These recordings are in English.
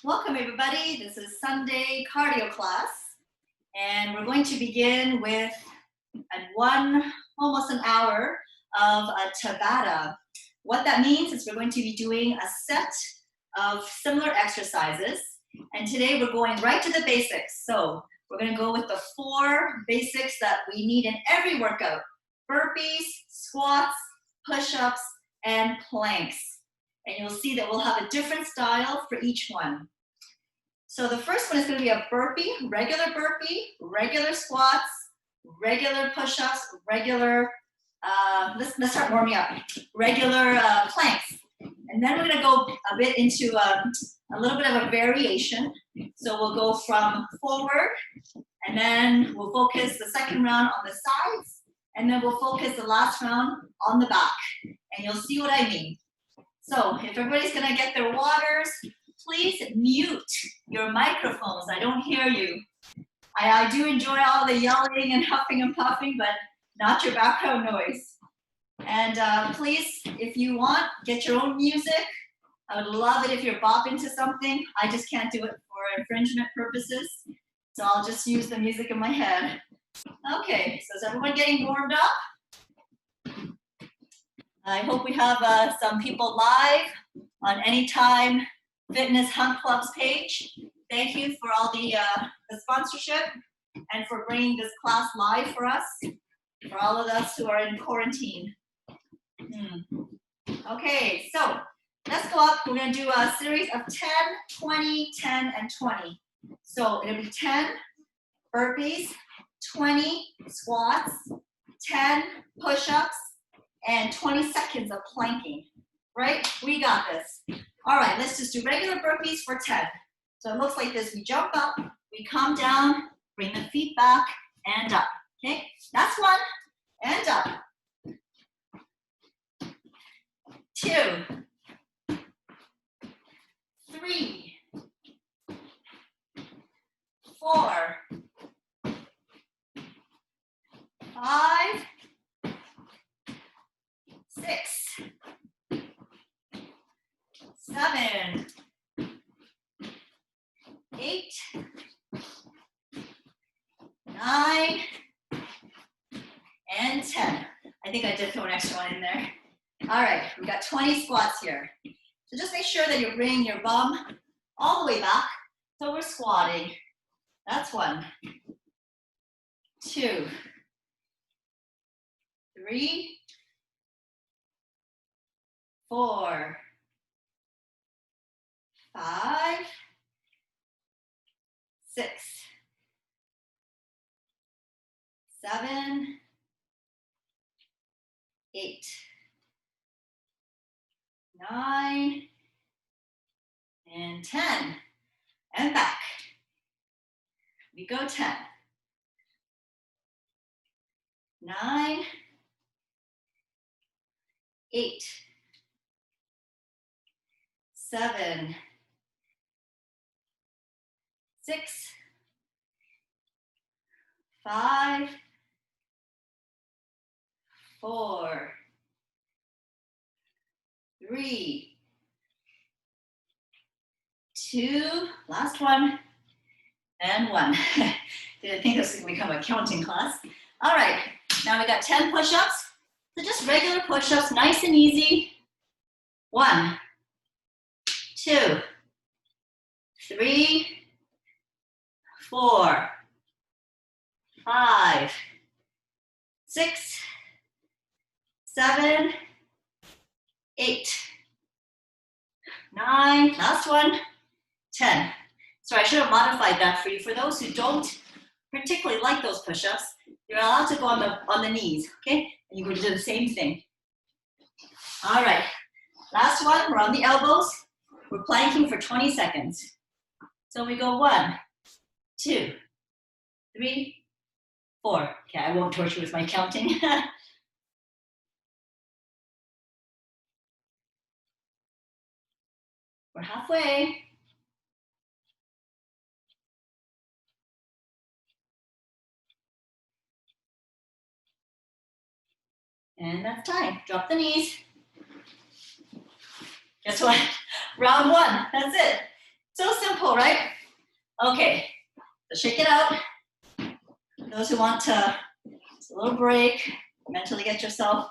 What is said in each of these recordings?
Welcome everybody. This is Sunday cardio class, and we're going to begin with almost an hour of a Tabata. What that means is we're going to be doing a set of similar exercises, and today we're going right to the basics. So we're going to go with the 4 basics that we need in every workout: burpees, squats, push-ups, and planks. And you'll see that we'll have a different style for each one. So the first one is going to be a burpee, regular squats, regular push-ups, regular, let's start warming up, regular planks. And then we're going to go a bit into a little bit of a variation. So we'll go from forward, and then we'll focus the second round on the sides, and then we'll focus the last round on the back. And you'll see what I mean. So if everybody's going to get their waters, please mute your microphones. I don't hear you. I do enjoy all the yelling and huffing and puffing, but not your background noise. And please, if you want, get your own music. I would love it if you're bopping to something. I just can't do it for infringement purposes. So I'll just use the music in my head. Okay, so is everyone getting warmed up? I hope we have some people live on Anytime Fitness Hunt Club's page. Thank you for all the sponsorship and for bringing this class live for us, for all of us who are in quarantine. Okay, so let's go up. We're going to do a series of 10, 20, 10, and 20. So it'll be 10 burpees, 20 squats, 10 push-ups, and 20 seconds of planking, right? We got this. All right, let's just do regular burpees for 10. So it looks like this. We jump up, we come down, bring the feet back, and up. Okay, that's 1, and up. 2, 3, 4, 5, 6, 7, 8, 9, and 10. I think I did throw an extra one in there. All right, we got 20 squats here. So just make sure that you're bringing your bum all the way back. So we're squatting. That's 1, 2, 3, 4, 5, 6, 7, 8, 9, and 10. And back. We go 10. 9, 8, 7, 6, 5, 4, 3, 2, last one, and 1. Didn't think this was going to become a counting class. All right, now we got 10 push-ups. So just regular push-ups, nice and easy. 1, 2, 3, 4, 5, 6, 7, 8, 9, last one, 10. So I should have modified that for you. For those who don't particularly like those push-ups, you're allowed to go on the knees, okay? And you're going to do the same thing. All right, last one, we're on the elbows. We're planking for 20 seconds. So we go 1, 2, 3, 4. Okay, I won't torture you with my counting. We're halfway. And that's time. Drop the knees. Guess what? Round 1. That's it. So simple. right? Okay, so shake it out. Those who want to, just a little break, mentally get yourself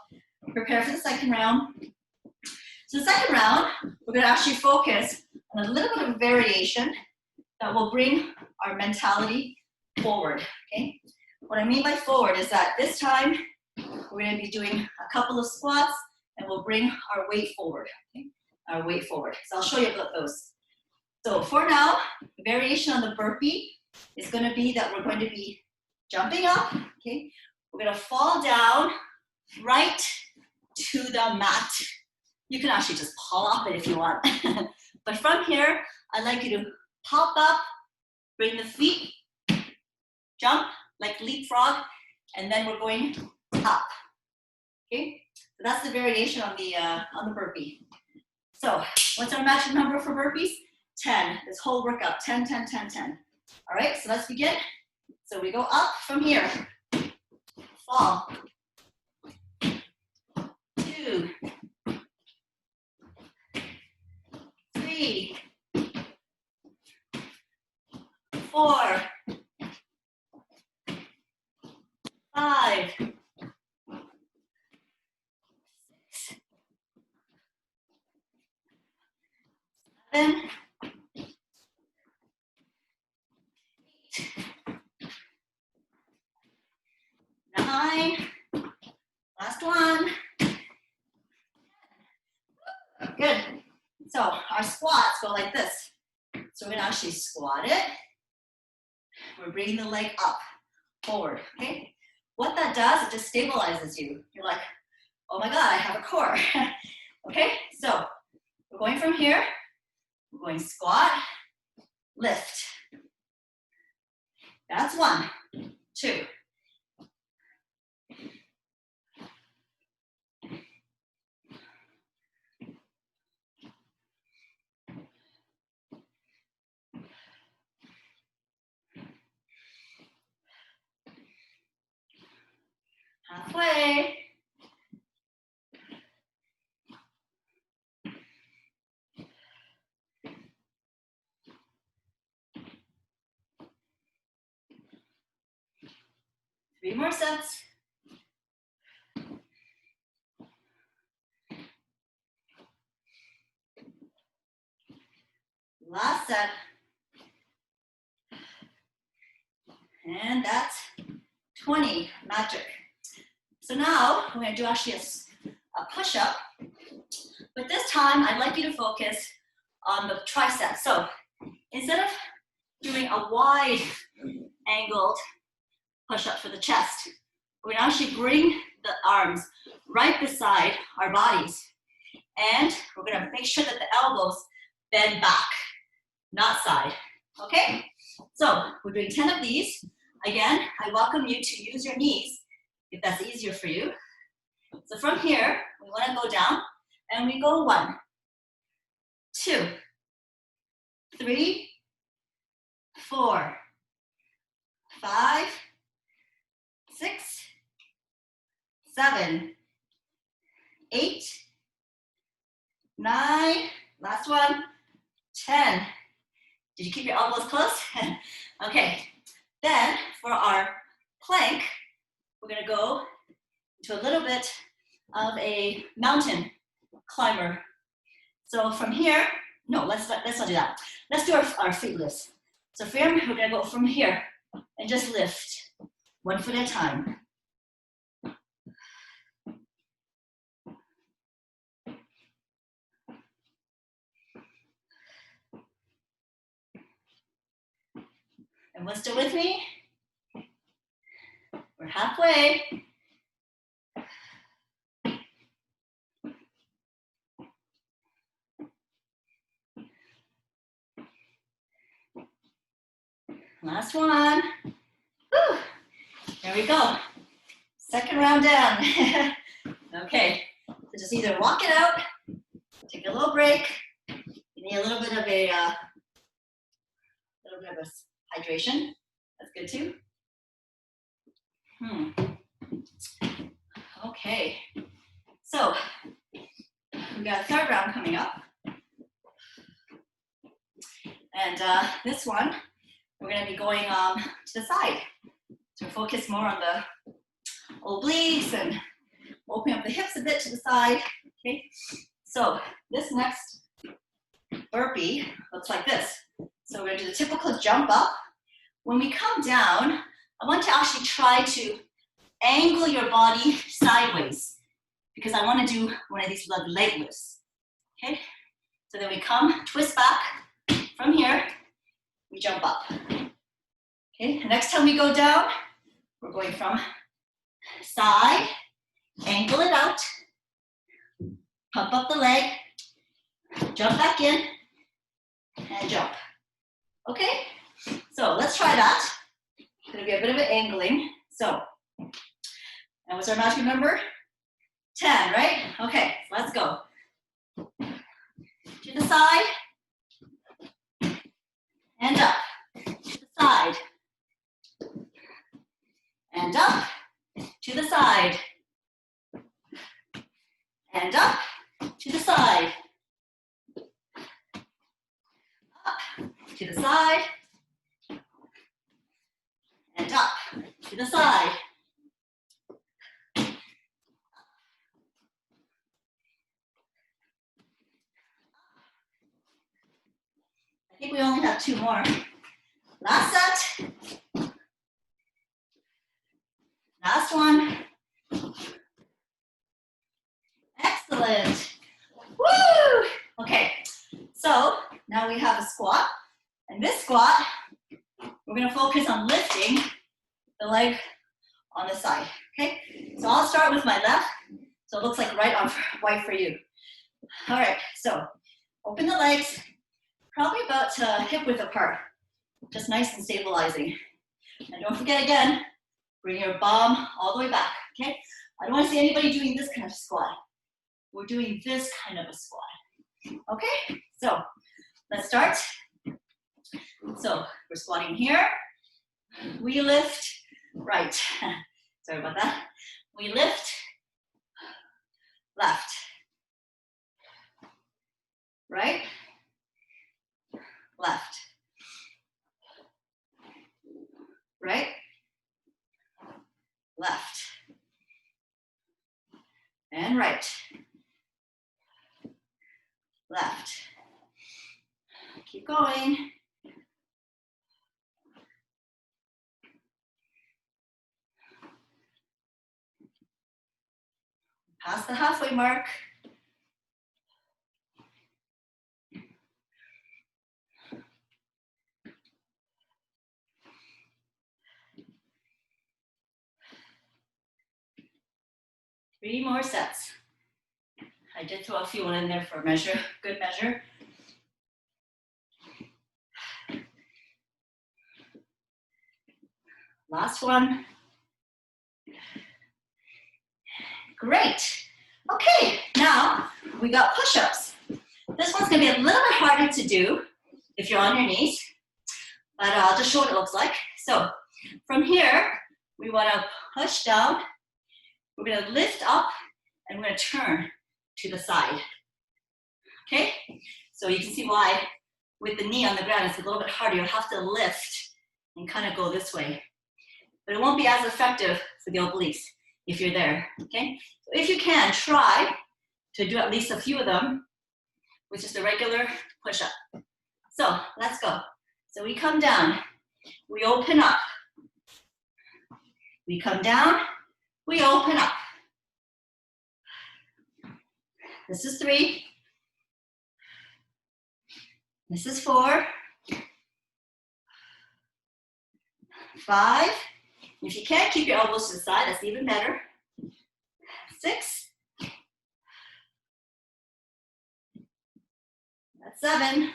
prepared for the second round. So the second round, we're going to actually focus on a little bit of variation that will bring our mentality forward, okay? What I mean by forward is that this time, we're going to be doing a couple of squats and we'll bring our weight forward, okay? Our weight forward. So I'll show you about those. So for now, the variation on the burpee is going to be that we're going to be jumping up, okay? We're going to fall down right to the mat. You can actually just pop it if you want. But from here, I'd like you to pop up, bring the feet, jump like leapfrog, and then we're going up. Okay, so that's the variation on the burpee. So what's our magic number for burpees? 10. This whole workout, 10, 10, 10, 10. All right, so let's begin. So we go up from here. Fall. 2, 3, 4, 5, 6, 7, 8, 9, last one. Good. So our squats go like this. So we're gonna actually squat it. We're bringing the leg up, forward, okay? What that does, it just stabilizes you. You're like, oh my God, I have a core. Okay, so we're going from here. We're going squat, lift. That's 1, 2. Halfway. Three more sets. Last set. And that's 20, magic. So now we're gonna do actually a push-up, but this time I'd like you to focus on the triceps. So instead of doing a wide angled push-up for the chest, we're gonna actually bring the arms right beside our bodies. And we're gonna make sure that the elbows bend back, not side, okay? So we're doing 10 of these. Again, I welcome you to use your knees if that's easier for you. So from here, we wanna go down and we go 1, 2, 3, 4, 5, 6, 7, 8, 9, last one, 10. Did you keep your elbows close? Okay, then for our plank, we're gonna go to a little bit of a mountain climber. So from here, no, let's not do that. Let's do our feet lifts. So from here, we're gonna go from here and just lift, 1 foot at a time. Everyone still with me? We're halfway. Last one. Woo. There we go. Second round down. Okay, so just either walk it out, take a little break. You need a little bit of hydration. That's good too. Okay, so we got a third round coming up. And And this one, we're gonna be going to the side. So focus more on the obliques and opening up the hips a bit to the side, okay? So this next burpee looks like this. So we're gonna do the typical jump up. When we come down, I want to actually try to angle your body sideways because I want to do one of these leg lifts, okay? So then we come, twist back from here, we jump up, okay? Next time we go down, we're going from side, angle it out, pump up the leg, jump back in, and jump, okay? So let's try that. It's gonna be a bit of an angling. So, and what's our magic number? 10, right? Okay, let's go. To the side, and up. To the side, and up. To the side, and up. To the side, up. To the side, and up. To the side. I think we only have 2 more. Last set. Last one. Excellent. Woo! Okay, so now we have a squat. And this squat, we're gonna focus on lifting the leg on the side, okay? So I'll start with my left, so it looks like right for you. All right, so open the legs, probably about hip width apart, just nice and stabilizing. And don't forget again, bring your bum all the way back, okay? I don't want to see anybody doing this kind of squat. We're doing this kind of a squat, okay? So let's start. So we're squatting here. We lift, right. Sorry about that. We lift, left, right, left, right, left, and right, left. Keep going. Past the halfway mark. Three more sets. I did throw a few in there for measure, good measure. Last one. Great. Okay, now we got push-ups. This one's gonna be a little bit harder to do if you're on your knees, but I'll just show what it looks like. So from here, we wanna push down, we're gonna lift up, and we're gonna turn to the side. Okay, so you can see why with the knee on the ground, it's a little bit harder. You'll have to lift and kind of go this way. But it won't be as effective for the obliques if you're there, okay? So if you can, try to do at least a few of them with just a regular push-up. So let's go. So we come down, we open up. We come down, we open up. This is 3. This is 4. 5. If you can't keep your elbows to the side, that's even better. 6. That's 7.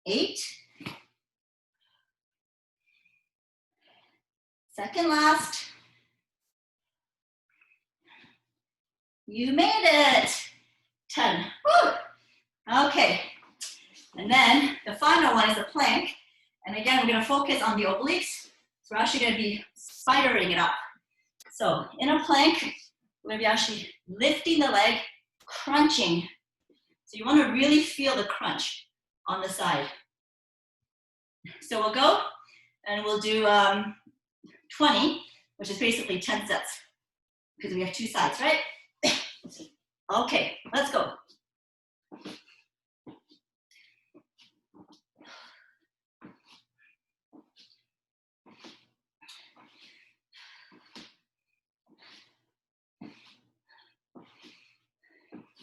8. Second last. You made it. 10. Woo! Okay. And then the final one is a plank. And again, we're going to focus on the obliques. So we're actually going to be spidering it up. So in a plank, we're going to be actually lifting the leg, crunching So you want to really feel the crunch on the side. So we'll go and we'll do 20, which is basically 10 sets because we have 2 sides, right? Okay, let's go.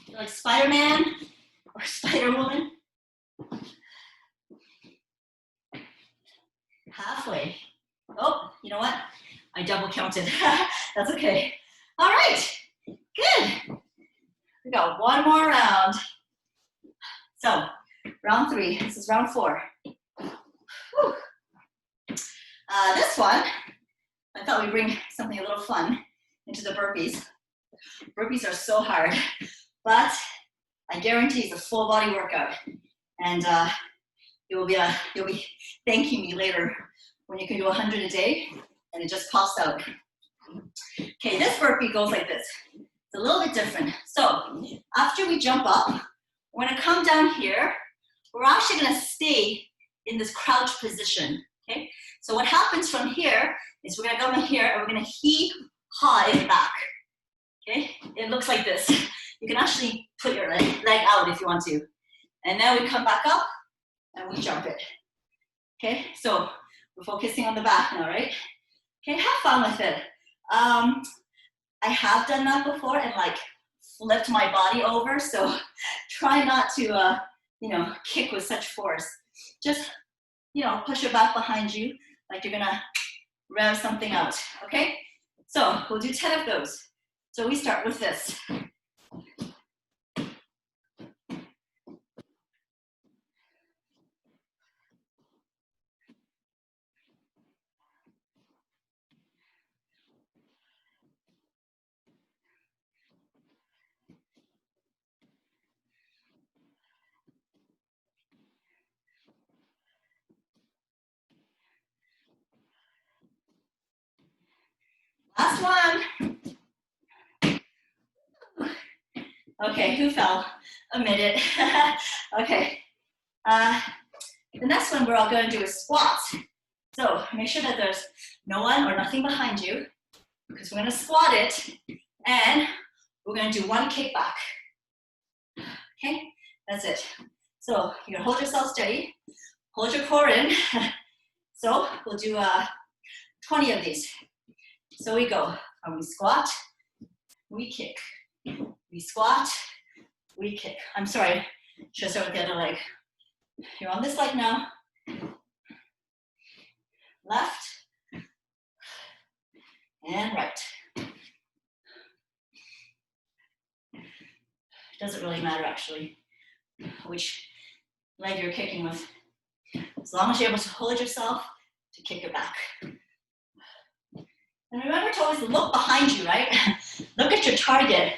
Feel like Spider-Man or Spider-Woman. Halfway. Oh, you know what? I double counted. That's okay. All right, good. We got one more round. So, round 3. This is round 4. Whew. This one, I thought we'd bring something a little fun into the burpees. Burpees are so hard, but I guarantee it's a full body workout. And you'll be thanking me later when you can do 100 a day and it just pops out. Okay, this burpee goes like this. It's a little bit different. So after we jump up, we're gonna come down here. We're actually gonna stay in this crouch position, okay? So what happens from here is we're gonna come in here and we're gonna hee-haw it back, okay? It looks like this. You can actually put your leg out if you want to. And then we come back up and we jump it, okay? So we're focusing on the back now, right? Okay, have fun with it. I have done that before and like flipped my body over, so try not to, you know, kick with such force. Just, you know, push your back behind you like you're gonna rev something out, okay? So we'll do 10 of those. So we start with this. Last one. Okay, who fell? Admit it. Okay. The next one we're all going to do is squats. So make sure that there's no one or nothing behind you because we're going to squat it and we're going to do 1 kick back. Okay, that's it. So you're going to hold yourself steady, hold your core in. So we'll do 20 of these. So we go, and we squat, we kick. We squat, we kick. I'm sorry, should start with the other leg. You're on this leg now. Left and right. Doesn't really matter actually which leg you're kicking with. As long as you're able to hold yourself to kick it back. And remember to always look behind you, right? Look at your target.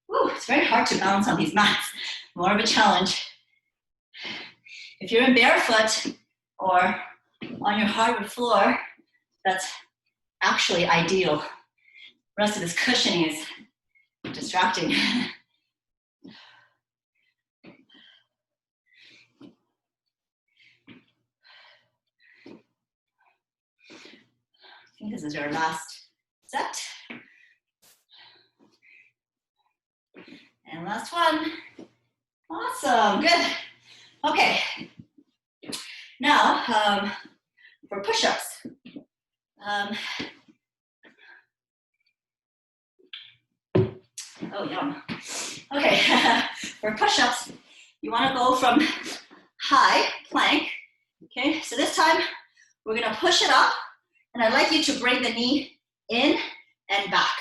Woo, it's very hard to balance on these mats. More of a challenge. If you're in barefoot or on your hardwood floor, that's actually ideal. The rest of this cushioning is distracting. I think this is our last set. And last one. Awesome, good. Okay. Now, for push-ups. Oh, yum. Okay, for push-ups, you want to go from high plank. Okay, so this time we're going to push it up, and I'd like you to bring the knee in and back.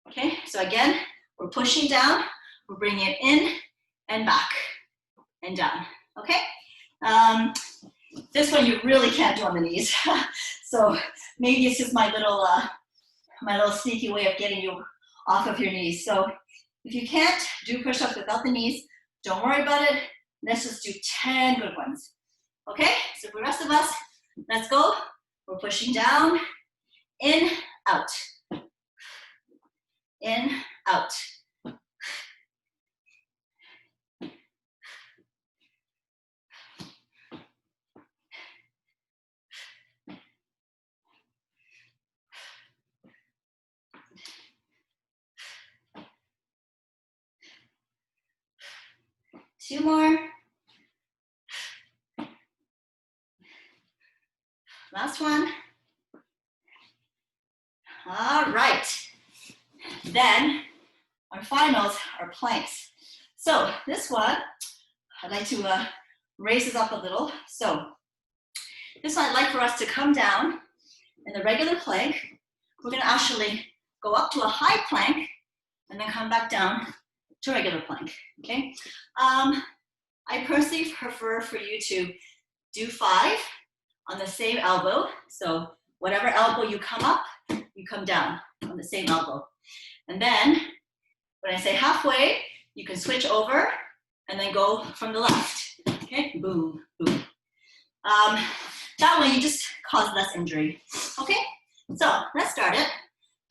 Okay, so again, we're pushing down, we're bringing it in and back and down. Okay, this one you really can't do on the knees. So maybe it's just my little sneaky way of getting you off of your knees. So if you can't do push-ups without the knees, don't worry about it. Let's just do 10 good ones. Okay, so for the rest of us, let's go. We're pushing down In, out. In, out. Two more. Last one. All right. Then our finals are planks. So this one, I'd like to raise this up a little. So this one I'd like for us to come down in the regular plank. We're gonna actually go up to a high plank and then come back down to regular plank, okay? I personally prefer for you to do 5 on the same elbow. So whatever elbow you come up, you come down on the same elbow. And then when I say halfway, you can switch over and then go from the left, okay? Boom, boom. That way you just cause less injury, okay? So let's start it.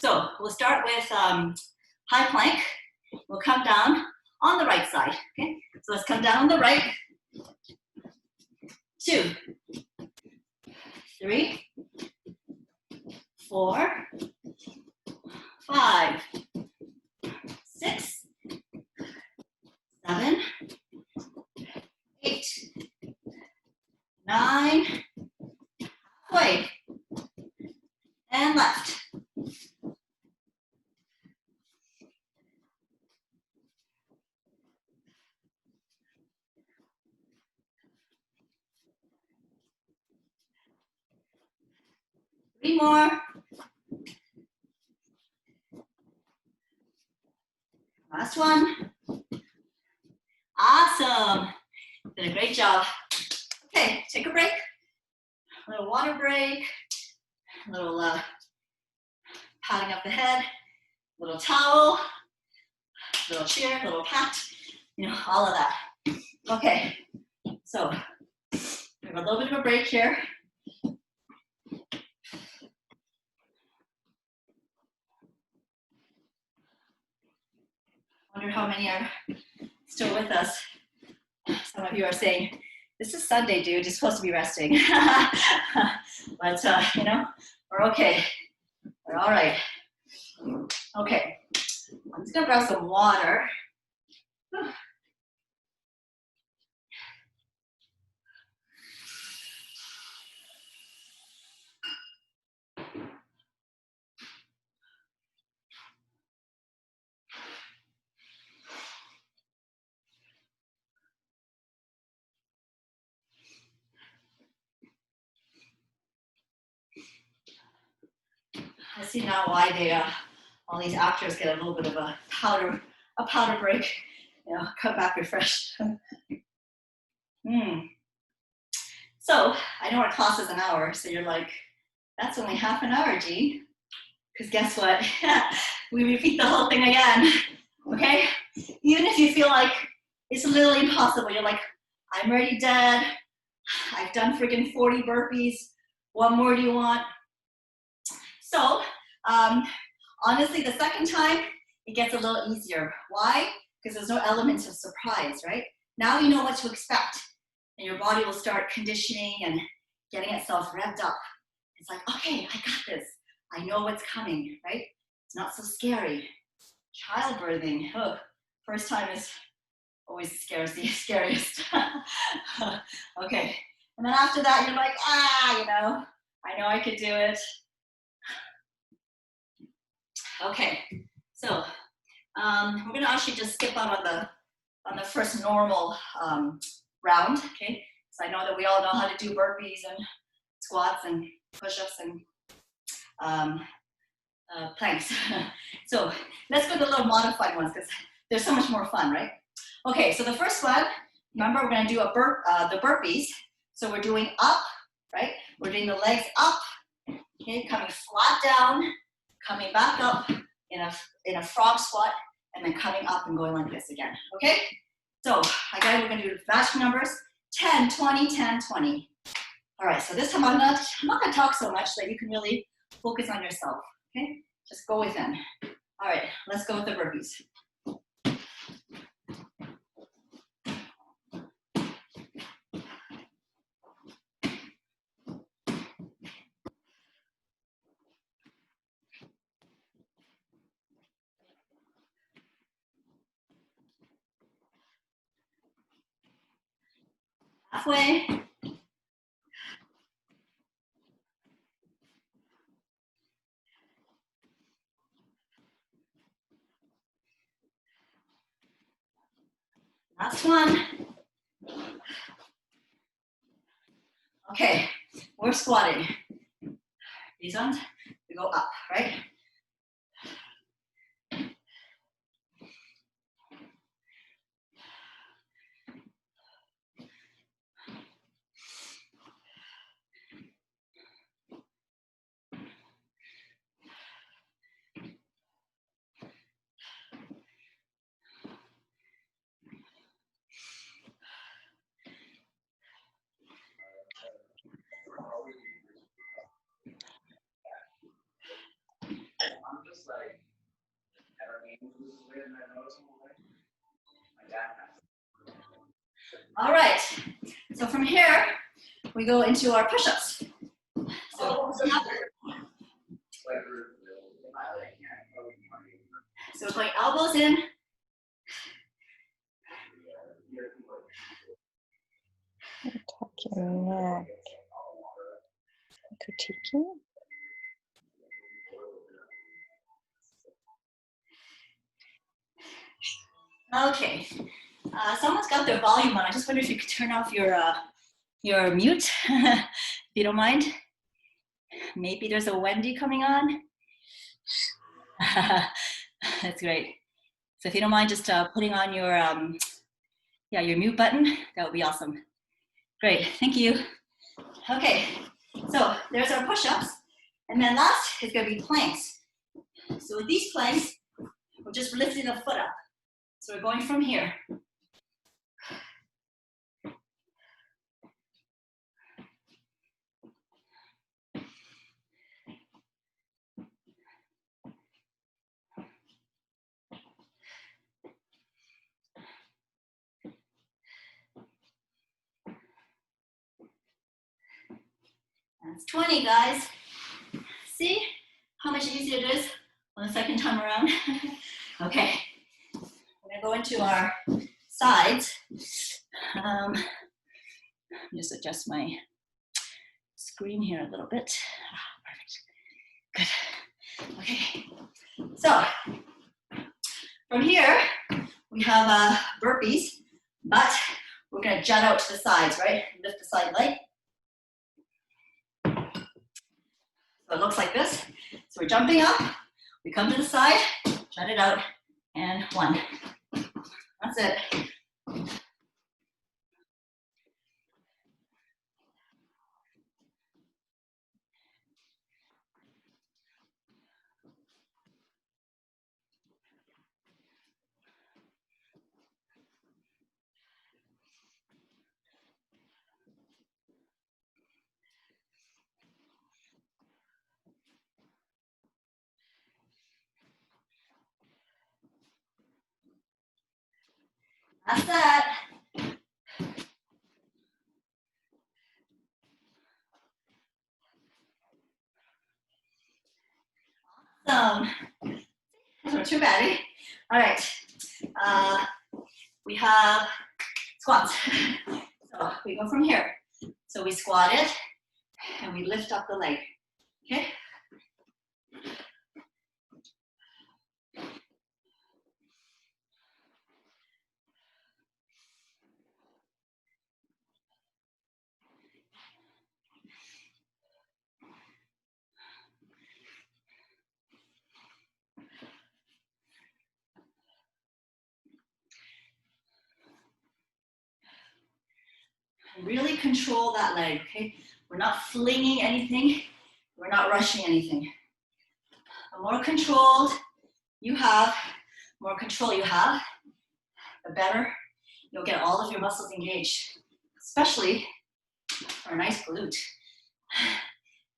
So we'll start with high plank. We'll come down on the right side, okay? So let's come down on the right. 2, 3, 4, 5, 6, 7, 8, 9, halfway, and left. Three more. Last one. Awesome. Did a great job. Okay, take a break. A little water break. A little patting up the head. A little towel. A little cheer, a little pat. You know, all of that. Okay, so we have a little bit of a break here. Wonder how many are still with us. Some of you are saying, this is Sunday, dude, you're supposed to be resting. But, you know, we're okay. We're all right. Okay, I'm just gonna grab some water. I see now why they, all these actors get a little bit of a powder break, you know, come back refreshed. So I know our class is an hour, so you're like, that's only half an hour, G. Because guess what? We repeat the whole thing again, okay? Even if you feel like it's literally impossible, you're like, I'm already dead. I've done freaking 40 burpees. What more do you want? So, honestly, the second time, it gets a little easier. Why? Because there's no elements of surprise, right? Now you know what to expect, and your body will start conditioning and getting itself revved up. It's like, okay, I got this. I know what's coming, right? It's not so scary. Childbirthing, oh, first time is always the scariest. Okay, and then after that, you're like, you know I could do it. Okay, so we're gonna actually just skip out on the first normal round, okay? So I know that we all know how to do burpees and squats and push-ups and planks. So let's go to the little modified ones because they're so much more fun, right? Okay, so the first one, remember we're gonna do the burpees. So we're doing up, right? We're doing the legs up, okay? Coming flat down, coming back up in a frog squat, and then coming up and going like this again, okay? So again, we're gonna do matching numbers, 10, 20, 10, 20. All right, so this time I'm not gonna talk so much so that you can really focus on yourself, okay? Just go within. All right, let's go with the burpees. Halfway. Last one. Okay, we're squatting. These ones, we go up, right? All right, so from here, we go into our push-ups. So we're going elbows in. Tuck your neck. Critiquing. Okay, someone's got their volume on. I just wonder if you could turn off your mute, if you don't mind. Maybe there's a Wendy coming on. That's great. So if you don't mind just putting on your your mute button, that would be awesome. Great, thank you. Okay, so there's our push-ups. And then last is gonna be planks. So with these planks, we're just lifting the foot up. So we're going from here. That's 20, guys. See how much easier it is on the second time around? Okay, we're gonna go into our sides. Just adjust my screen here a little bit. Perfect, good. Okay, so from here, we have burpees, but we're gonna jut out to the sides, right? Lift the side leg. So it looks like this. So we're jumping up, we come to the side, jut it out, and one. That's it. That's that. Awesome. Those are too bad. All right. We have squats. So we go from here. So we squat it and we lift up the leg. Okay? Really control that leg, okay? We're not flinging anything. We're not rushing anything. The more controlled you have, more control you have, the better you'll get all of your muscles engaged, especially for a nice glute.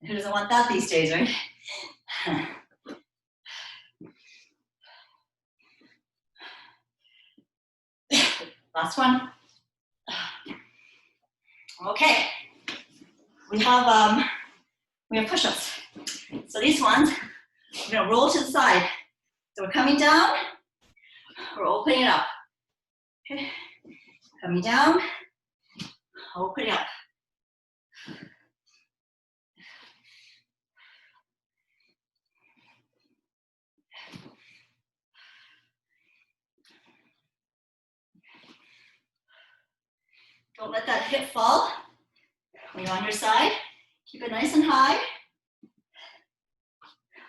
Who doesn't want that these days, right? Last one. Okay. We have push-ups. So these ones, we're gonna roll to the side. So we're coming down, we're opening it up. Okay. Coming down, opening up. Don't let that hip fall. When you're on your side, keep it nice and high.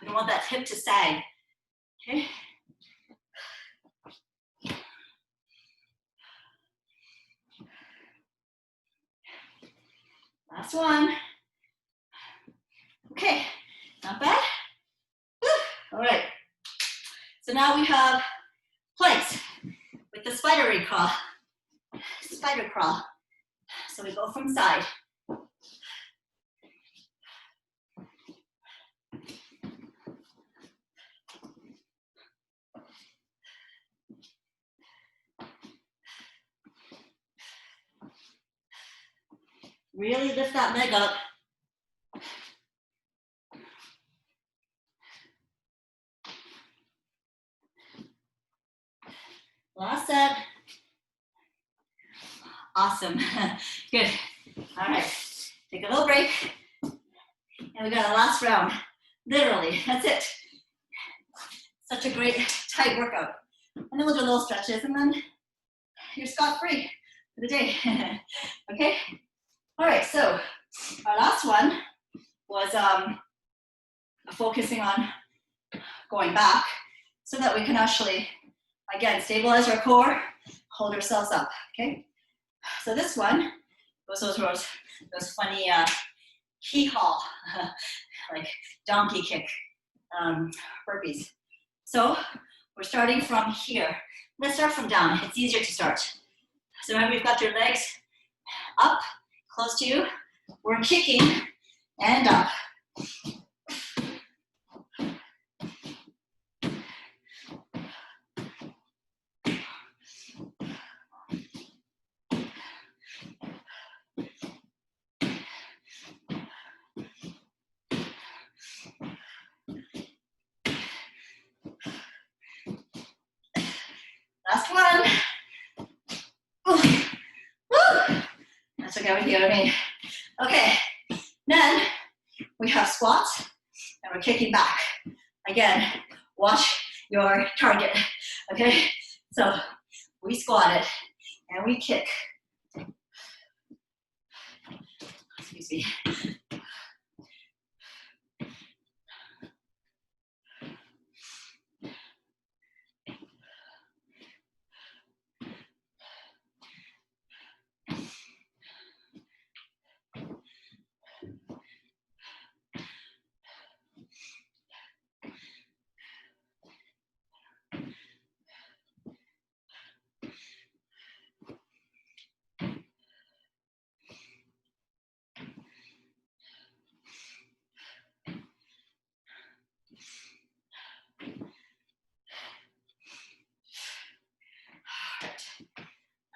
We don't want that hip to sag. Okay. Last one. Okay, not bad. Whew. All right. So now we have planks with the spider crawl. Spider crawl. So we go from side. Really lift that leg up. Last set. Awesome. Good. All right. Take a little break. And we got a last round. Literally, that's it. Such a great tight workout. And then we'll do little stretches and then you're scot-free for the day. Okay? All right, so our last one was focusing on going back so that we can actually, again, stabilize our core, hold ourselves up, okay? So this one was those funny hee-haw, like donkey kick burpees. So we're starting from here. Let's start from down. It's easier to start. So remember, you've got your legs up, close to you. We're kicking and up. Last one. Ooh. Woo. That's okay with you and me. Okay, then we have squats and we're kicking back. Again, watch your target, okay? So we squat it and we kick. Excuse me.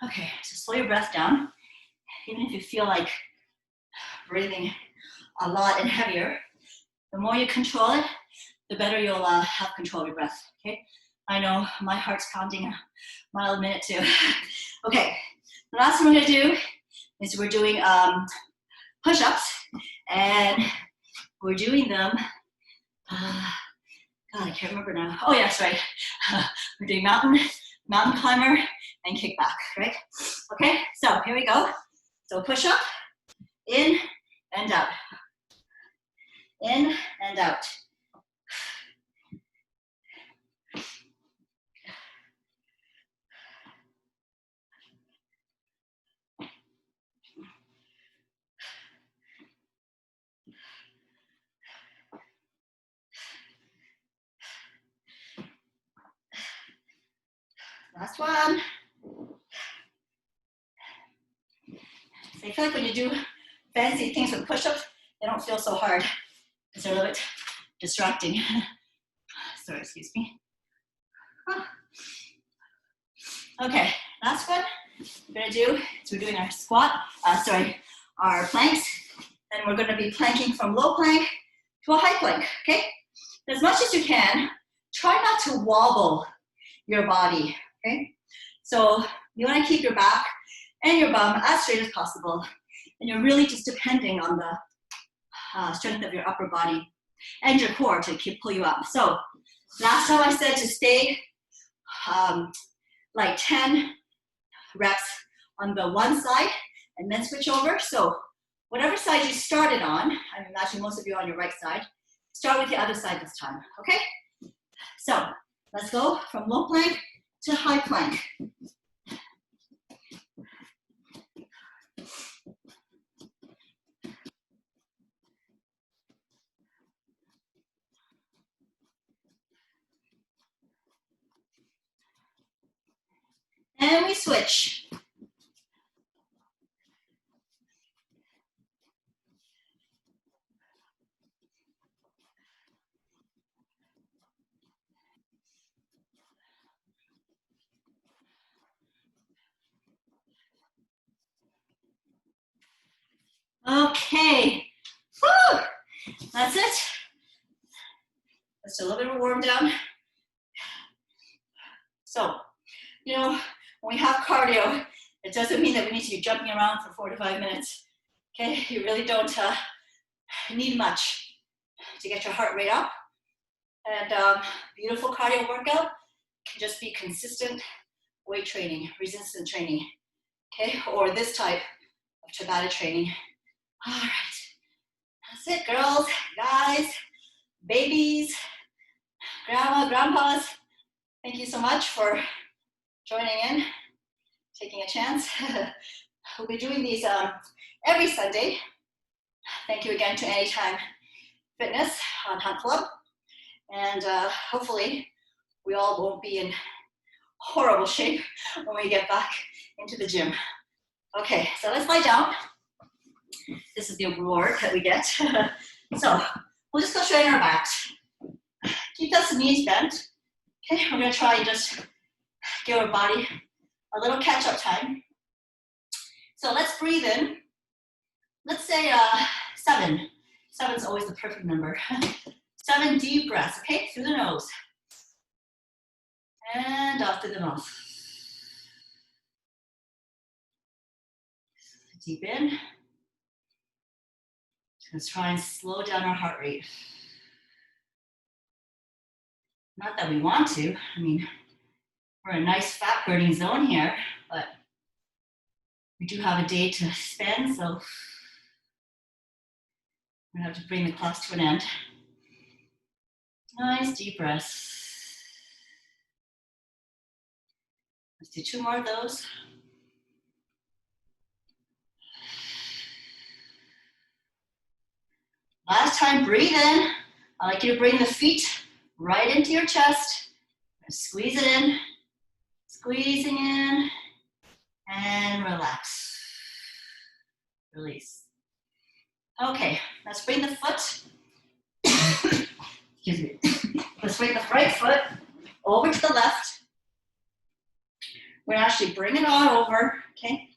Okay, so slow your breath down. Even if you feel like breathing a lot and heavier, the more you control it, the better you'll have control of your breath, okay? I know my heart's pounding a mile a minute too. Okay, the last thing we're gonna do is we're doing push-ups, and we're doing them, God, I can't remember now. Oh yeah, that's right. We're doing mountain climber and kickback, right? Okay, so here we go. So push up, in and out. In and out. Last one. So I feel like when you do fancy things with push-ups, they don't feel so hard because they're a little bit distracting. Sorry, excuse me. Okay, last one we're gonna do is we're doing our squat, our planks, and we're gonna be planking from low plank to a high plank, okay? As much as you can, try not to wobble your body, okay? So you wanna keep your back and your bum as straight as possible, and you're really just depending on the strength of your upper body and your core to pull you up. So last time I said to stay like 10 reps on the one side and then switch over. So whatever side you started on, I'm imagining most of you are on your right side, start with the other side this time, okay? So let's go from low plank to high plank. And we switch. Okay, woo! That's it. Let's do a little bit of a warm down. So, you know, when we have cardio, it doesn't mean that we need to be jumping around for 4 to 5 minutes. Okay, you really don't need much to get your heart rate up. And beautiful cardio workout can just be consistent weight training, resistance training, okay? Or this type of Tabata training. All right, that's it, girls, guys, babies, grandma, grandpas. Thank you so much for joining in, taking a chance. We'll be doing these every Sunday. Thank you again to Anytime Fitness on Hunt Club. And hopefully we all won't be in horrible shape when we get back into the gym. Okay, so let's lie down. This is the reward that we get. So we'll just go straight on our backs. Keep those knees bent. Okay, we're gonna try and just give our body a little catch-up time. So let's breathe in. Let's say 7. 7 is always the perfect number. 7 deep breaths, okay, through the nose. And off through the mouth. Deep in. Let's try and slow down our heart rate. Not that we want to. I mean, we're in a nice fat burning zone here, but we do have a day to spend, so we're gonna have to bring the class to an end. Nice deep breaths. Let's do 2 more of those. Last time, breathe in. I like you to bring the feet right into your chest. Squeeze it in, squeezing in, and relax. Release. Okay, let's bring the foot, excuse me, let's bring the right foot over to the left. We're gonna actually bring it on over, okay?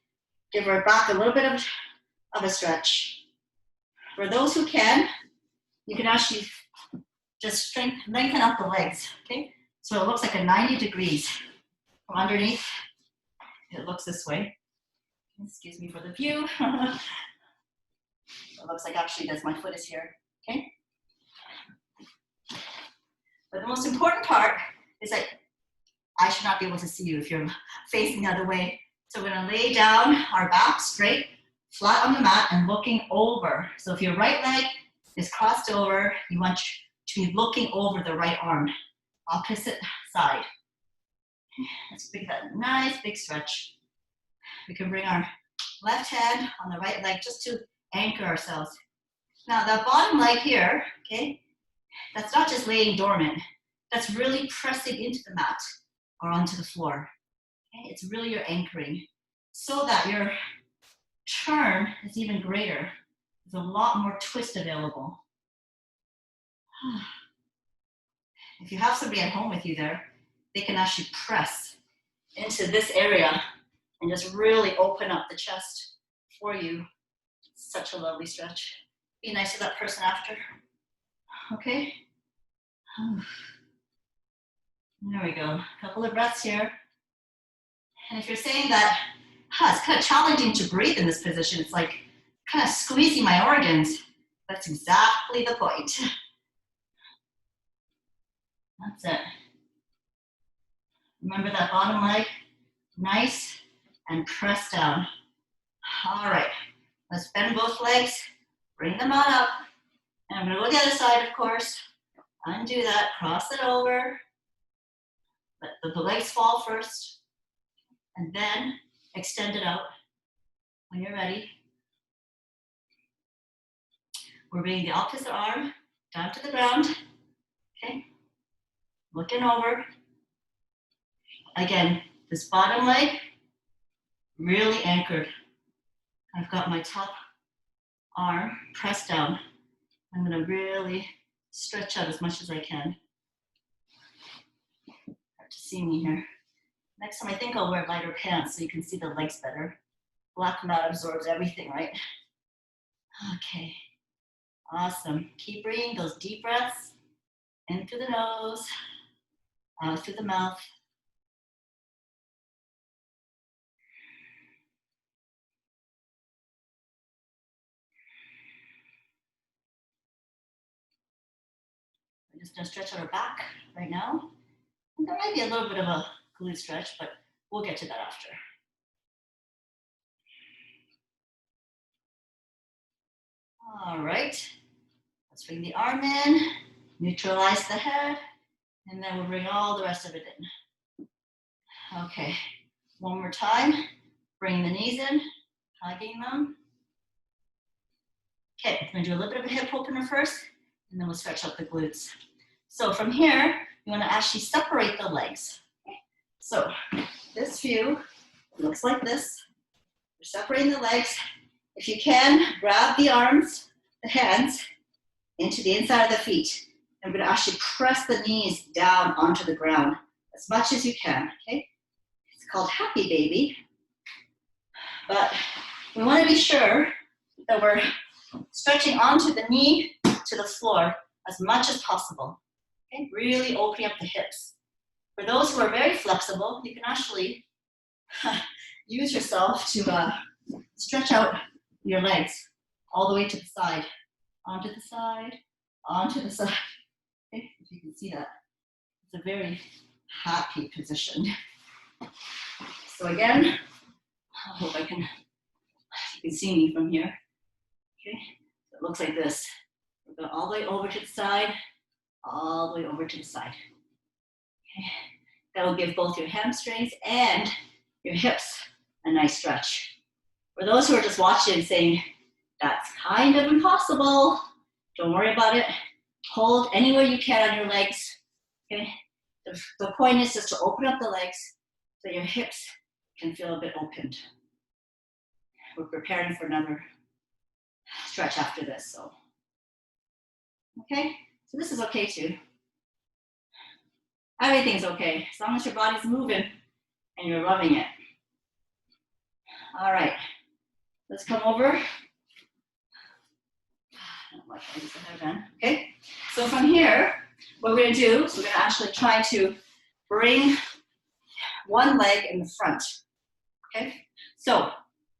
Give our back a little bit of a stretch. For those who can, you can actually just lengthen up the legs, okay? So it looks like a 90 degrees from underneath. It looks this way. Excuse me for the view. It looks like actually my foot is here, okay? But the most important part is that I should not be able to see you if you're facing the other way. So we're gonna lay down our back straight, flat on the mat and looking over. So if your right leg is crossed over, you want to be looking over the right arm, opposite side. Let's bring that nice big stretch. We can bring our left hand on the right leg just to anchor ourselves. Now the bottom leg here, okay, that's not just laying dormant, that's really pressing into the mat or onto the floor. Okay? It's really your anchoring so that your turn is even greater. There's a lot more twist available. If you have somebody at home with you there, they can actually press into this area and just really open up the chest for you. Such a lovely stretch. Be nice to that person after. Okay. There we go. A couple of breaths here. And if you're saying that, it's kind of challenging to breathe in this position, it's like kind of squeezing my organs, that's exactly the point. That's it. Remember that bottom leg, nice and press down. All right, let's bend both legs, bring them on up. And I'm gonna go the other side, of course. Undo that, cross it over. Let the legs fall first, and then extend it out when you're ready. We're bringing the opposite arm down to the ground, okay? Looking over. Again, this bottom leg, really anchored. I've got my top arm pressed down. I'm gonna really stretch out as much as I can. Hard to see me here. Next time I think I'll wear lighter pants so you can see the legs better. Black mat absorbs everything, right? Okay, awesome. Keep breathing those deep breaths in through the nose, out through the mouth. We're just gonna stretch out our back right now. And there might be a little bit of a glute stretch, but we'll get to that after. All right, let's bring the arm in, neutralize the head, and then we'll bring all the rest of it in. Okay, one more time. Bring the knees in, hugging them. Okay, I'm gonna do a little bit of a hip opener first, and then we'll stretch out the glutes. So from here, you wanna actually separate the legs. Okay. So this view looks like this. We're separating the legs. If you can, grab the arms, the hands, into the inside of the feet. I'm gonna actually press the knees down onto the ground as much as you can, okay? It's called happy baby. But we wanna be sure that we're stretching onto the knee to the floor as much as possible, okay? Really opening up the hips. For those who are very flexible, you can actually use yourself to stretch out your legs all the way to the side, onto the side, onto the side. Okay, if you can see that, it's a very happy position. So again, I hope you can see me from here. Okay, so it looks like this. We're going all the way over to the side, all the way over to the side. Okay, that will give both your hamstrings and your hips a nice stretch. For those who are just watching and saying, that's kind of impossible, don't worry about it. Hold anywhere you can on your legs, okay? The point is just to open up the legs so your hips can feel a bit opened. We're preparing for another stretch after this, so. Okay, so this is okay too. Everything's okay, as long as your body's moving and you're loving it. All right, let's come over. Okay, so from here, what we're gonna do is we're gonna actually try to bring one leg in the front. Okay, so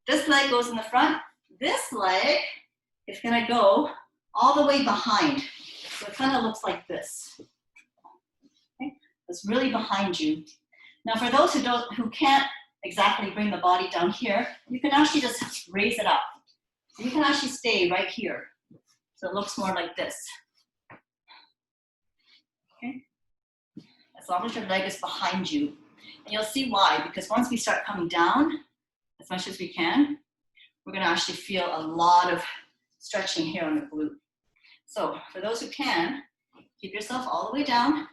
this leg goes in the front. This leg is gonna go all the way behind. So it kind of looks like this. Okay, it's really behind you. Now, for those who can't exactly bring the body down here, you can actually just raise it up. So you can actually stay right here. So it looks more like this. Okay? As long as your leg is behind you. And you'll see why, because once we start coming down, as much as we can, we're gonna actually feel a lot of stretching here on the glute. So for those who can, keep yourself all the way down.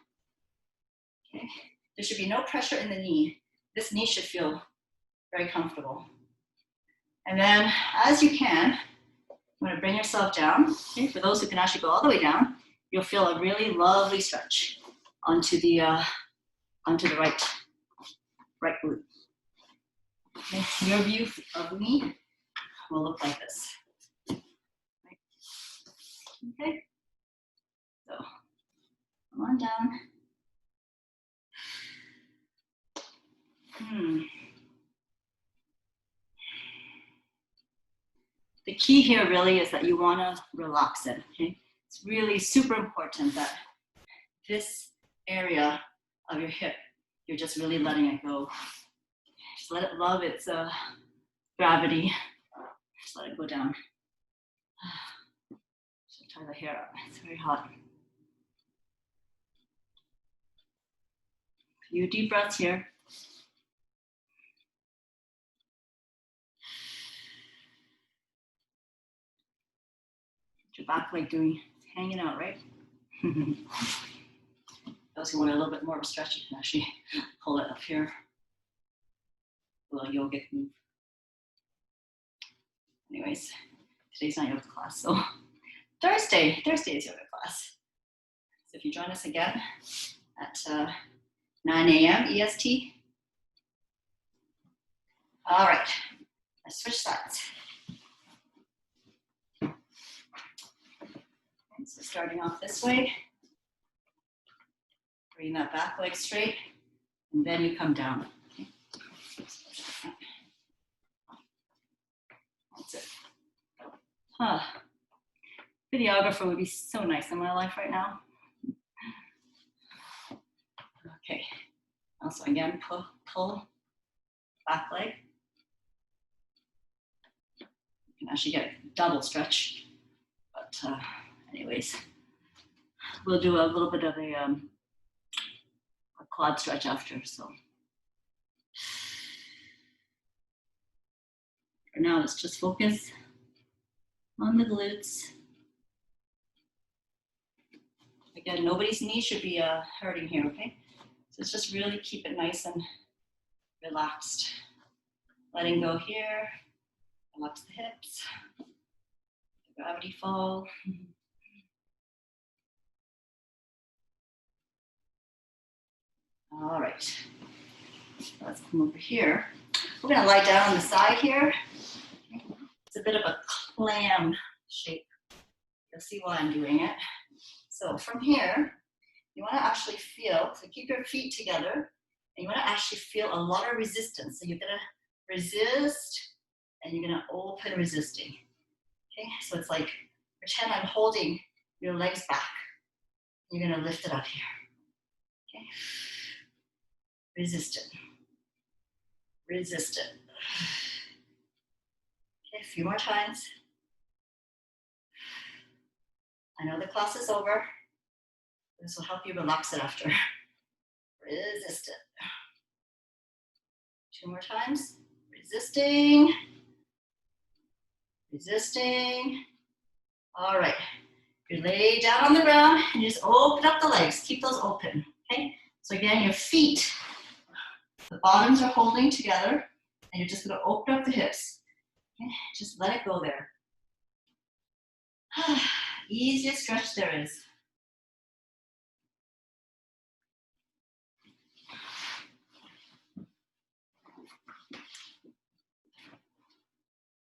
Okay? There should be no pressure in the knee. This knee should feel very comfortable. And then as you can, you want to bring yourself down. Okay? For those who can actually go all the way down, you'll feel a really lovely stretch onto the right glute. Okay, your view of me will look like this. Okay, so come on down. The key here really is that you want to relax it. Okay, it's really super important that this area of your hip, you're just really letting it go. Just let it love its gravity. Just let it go down. Just tie the hair up. It's very hot. A few deep breaths here. What's your back leg doing? It's hanging out, right? Those who want a little bit more of a stretch, you can actually pull it up here. A little yogic move. Anyways, today's not yoga class, so Thursday is yoga class. So if you join us again at 9 a.m. EST. All right, let's switch sides. Okay, so starting off this way, bring that back leg straight, and then you come down. Okay. That's it. Videographer would be so nice in my life right now. Okay, also again, pull back leg. You can actually get a double stretch, but anyways, we'll do a little bit of a quad stretch after, so. For now, let's just focus on the glutes. Again, nobody's knee should be hurting here, okay? So let's just really keep it nice and relaxed. Letting go here, relax the hips, the gravity fall. All right, so let's come over here. We're gonna lie down on the side here. It's a bit of a clam shape. You'll see why I'm doing it. So from here, you wanna actually feel, so keep your feet together, and you wanna actually feel a lot of resistance. So you're gonna resist, and you're gonna open resisting. Okay, so it's like, pretend I'm holding your legs back. You're gonna lift it up here. Okay, resist it. Resist it. Okay, a few more times. I know the class is over. This will help you relax it after. Resist it. 2 more times. Resisting. Resisting. All right. You lay down on the ground and you just open up the legs. Keep those open, okay? So again, your feet, the bottoms are holding together, and you're just gonna open up the hips. Okay? Just let it go there. Easiest stretch there is.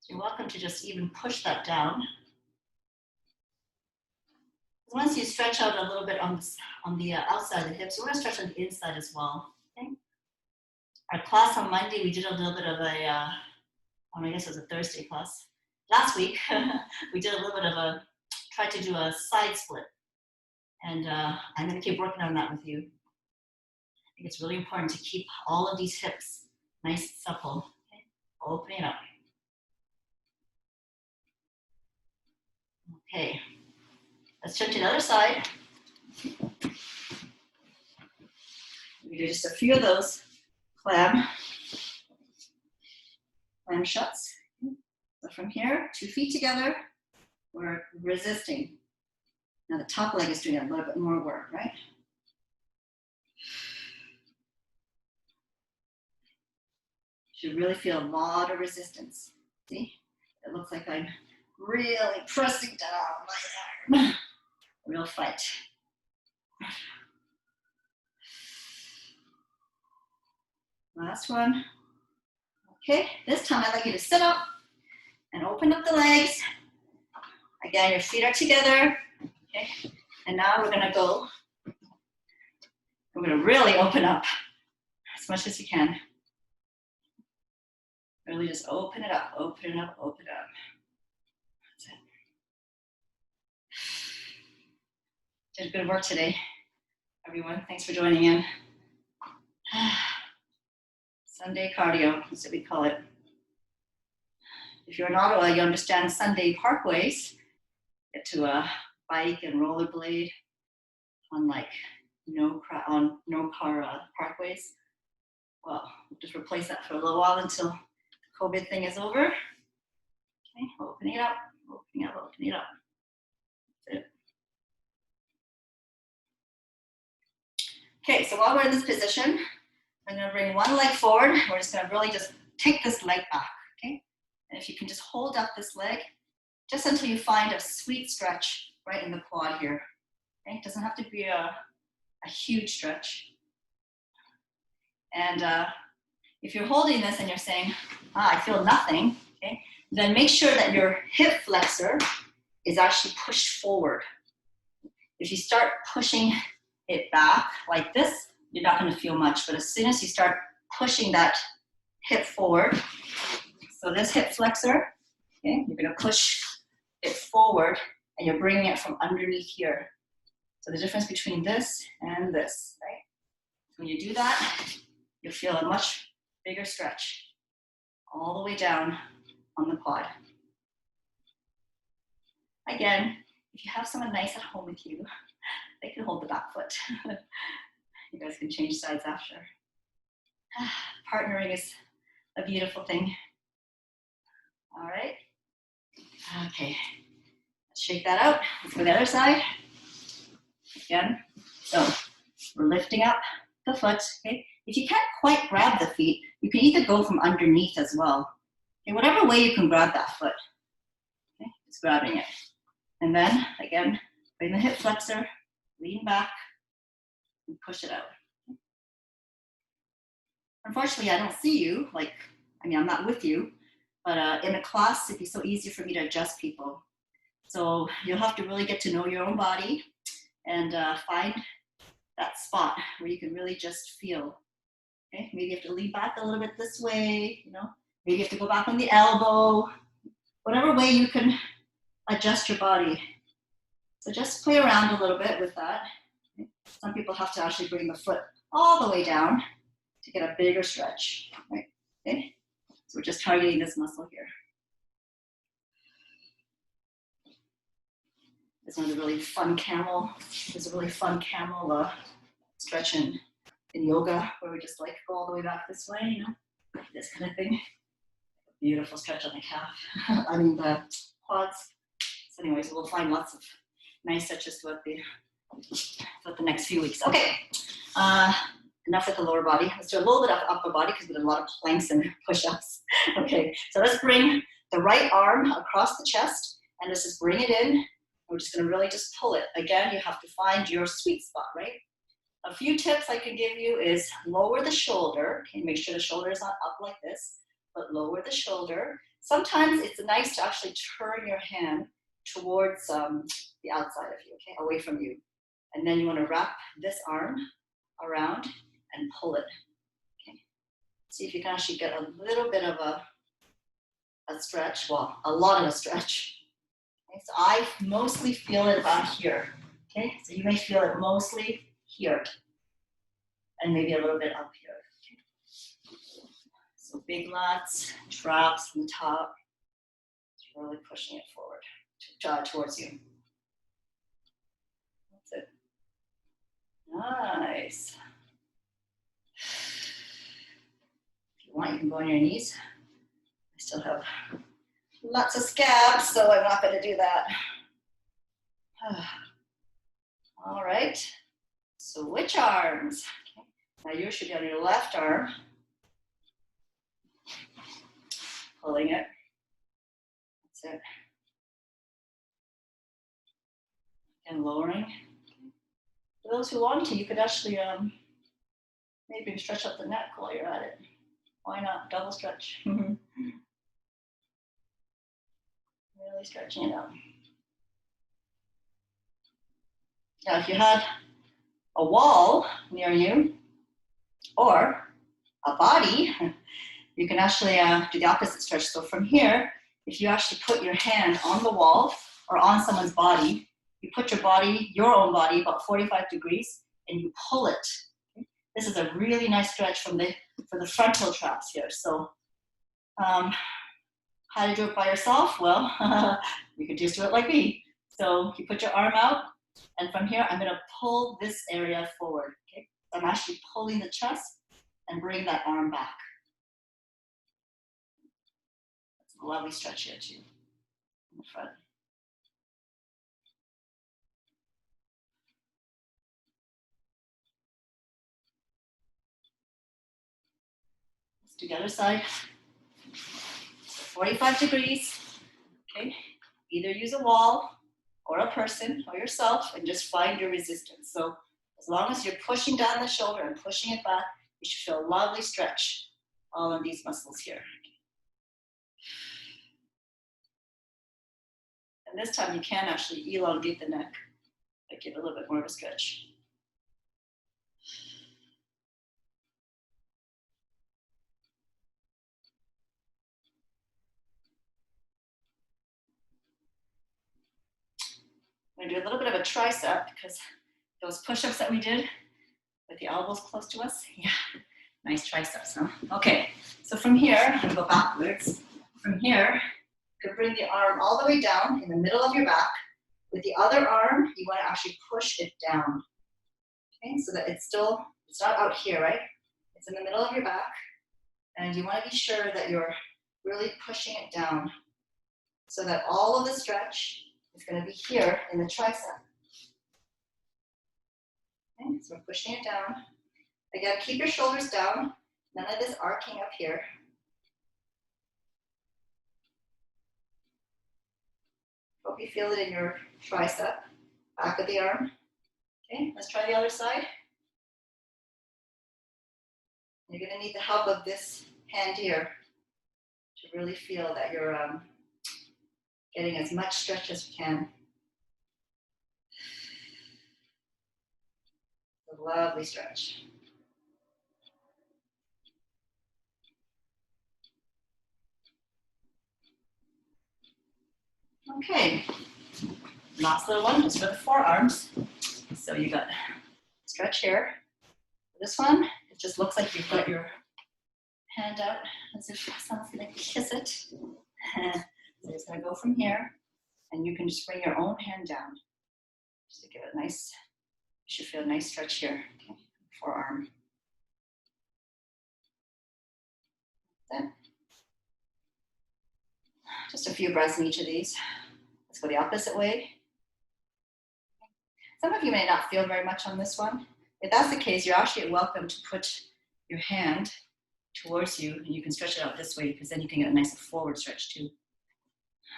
You're welcome to just even push that down. Once you stretch out a little bit on the outside of the hips, you want to stretch on the inside as well. Okay? Our class on Monday, we did a little bit of a, I guess it was a Thursday class. Last week, we did a little bit of tried to do a side split. And I'm going to keep working on that with you. I think it's really important to keep all of these hips nice and supple. Okay? Opening up. Okay, let's turn to the other side. We do just a few of those clam shuts. So from here, 2 feet together, we're resisting. Now the top leg is doing a little bit more work, right? You should really feel a lot of resistance. See? It looks like I'm really pressing down my arm. real fight. Last one. Okay, this time I'd like you to sit up and open up the legs. Again, your feet are together. Okay, and now we're gonna go. We're gonna really open up as much as you can. Really just open it up, open it up, open it up. That's it. Did good work today, everyone. Thanks for joining in. Sunday cardio, that's what we call it. If you're in Ottawa, you understand Sunday parkways. Get to a bike and rollerblade on like no car parkways. Well, we'll just replace that for a little while until the COVID thing is over. Okay, opening it up, opening up, opening it up. That's it. Okay, so while we're in this position, I'm gonna bring one leg forward. We're just gonna really just take this leg back, okay? And if you can just hold up this leg, just until you find a sweet stretch right in the quad here. Okay? It doesn't have to be a huge stretch. And if you're holding this and you're saying, I feel nothing, okay, then make sure that your hip flexor is actually pushed forward. If you start pushing it back like this, you're not going to feel much. But as soon as you start pushing that hip forward, so this hip flexor, okay, you're going to push it forward and you're bringing it from underneath here. So the difference between this and this, right? When you do that, you'll feel a much bigger stretch all the way down on the quad. Again, if you have someone nice at home with you, they can hold the back foot. You guys can change sides after. Partnering is a beautiful thing. All right. Okay. Let's shake that out. Let's go to the other side. Again. So we're lifting up the foot. Okay. If you can't quite grab the feet, you can either go from underneath as well. Okay. Whatever way you can grab that foot. Okay. Just grabbing it. And then again, bring the hip flexor, lean back, and push it out. Unfortunately, I don't see you, I'm not with you, but in a class, it'd be so easy for me to adjust people. So you'll have to really get to know your own body and find that spot where you can really just feel. Okay, maybe you have to lean back a little bit this way, maybe you have to go back on the elbow, whatever way you can adjust your body. So just play around a little bit with that. Okay. Some people have to actually bring the foot all the way down to get a bigger stretch, right? Okay, so we're just targeting this muscle here. This one's a really fun camel. There's a really fun camel stretch in yoga where we just like go all the way back this way, this kind of thing. Beautiful stretch on the calf, the quads. So anyways, we'll find lots of nice stretches throughout the next few weeks. Okay. Enough with the lower body. Let's do a little bit of upper body because we did a lot of planks and push-ups. Okay, so let's bring the right arm across the chest and let's just bring it in. We're just gonna really just pull it. Again, you have to find your sweet spot, right? A few tips I can give you is lower the shoulder. Okay, make sure the shoulder is not up like this, but lower the shoulder. Sometimes it's nice to actually turn your hand towards the outside of you, okay, away from you. And then you wanna wrap this arm around and pull it. Okay. See if you can actually get a little bit of a stretch, well, a lot of a stretch. Okay. So I mostly feel it about here. Okay, so you may feel it mostly here and maybe a little bit up here. Okay. So big lats, traps on the top, just really pushing it forward towards you. That's it. Nice. If you want, you can go on your knees. I still have lots of scabs, so I'm not going to do that. All right. Switch arms. Okay. Now you should be on your left arm. Pulling it. That's it. and lowering. For those who want to, you could actually maybe stretch out the neck while you're at it. Why not? Double stretch. Really stretching it out. Now, if you had a wall near you or a body, you can actually do the opposite stretch. So from here, if you actually put your hand on the wall or on someone's body, you put your body, your own body, about 45 degrees, and you pull it. This is a really nice stretch for the frontal traps here. So how to do it by yourself? Well, you could just do it like me. So you put your arm out, and from here, I'm gonna pull this area forward, okay? I'm actually pulling the chest and bring that arm back. That's a lovely stretch here too, in the front. Let's do the other side. 45 degrees, okay? Either use a wall or a person or yourself and just find your resistance. So as long as you're pushing down the shoulder and pushing it back, you should feel a lovely stretch all in these muscles here. And this time you can actually elongate the neck, like give it a little bit more of a stretch. I'm gonna do a little bit of a tricep because those push-ups that we did with the elbows close to us, yeah, nice triceps, huh? Okay, so from here, I'm gonna go backwards. From here, you can bring the arm all the way down in the middle of your back. With the other arm, you wanna actually push it down, okay? So that it's not out here, right? It's in the middle of your back, and you wanna be sure that you're really pushing it down so that all of the stretch is gonna be here in the tricep. Okay, so we're pushing it down. Again, keep your shoulders down, none of this arcing up here. Hope you feel it in your tricep, back of the arm. Okay, let's try the other side. You're gonna need the help of this hand here to really feel that you're getting as much stretch as you can. A lovely stretch. Okay, last little one is for the forearms. So you got stretch here. This one, it just looks like you've got your hand out as if someone's gonna kiss it. So it's gonna go from here, and you can just bring your own hand down. Just to give it a nice, you should feel a nice stretch here, okay? Forearm. Then, just a few breaths in each of these. Let's go the opposite way. Some of you may not feel very much on this one. If that's the case, you're actually welcome to put your hand towards you, and you can stretch it out this way because then you can get a nice forward stretch too.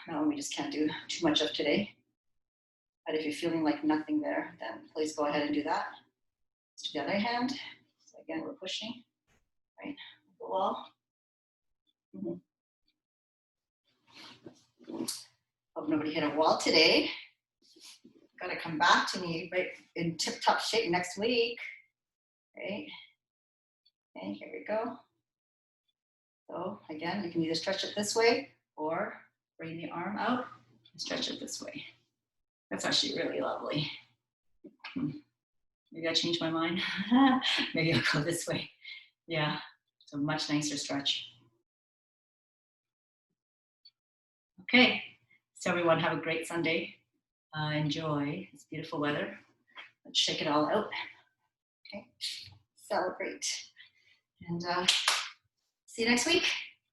That one we just can't do too much of today. But if you're feeling like nothing there, then please go ahead and do that. Let's do the other hand. So again, we're pushing, right, the wall. Hope nobody hit a wall today. Gotta come back to me right in tip-top shape next week. Right? Okay, here we go. So again, you can either stretch it this way or bring the arm out and stretch it this way. That's actually really lovely. Maybe I changed my mind. Maybe I'll go this way. Yeah, it's a much nicer stretch. Okay, so everyone have a great Sunday. Enjoy this beautiful weather. Let's shake it all out. Okay, celebrate. And see you next week.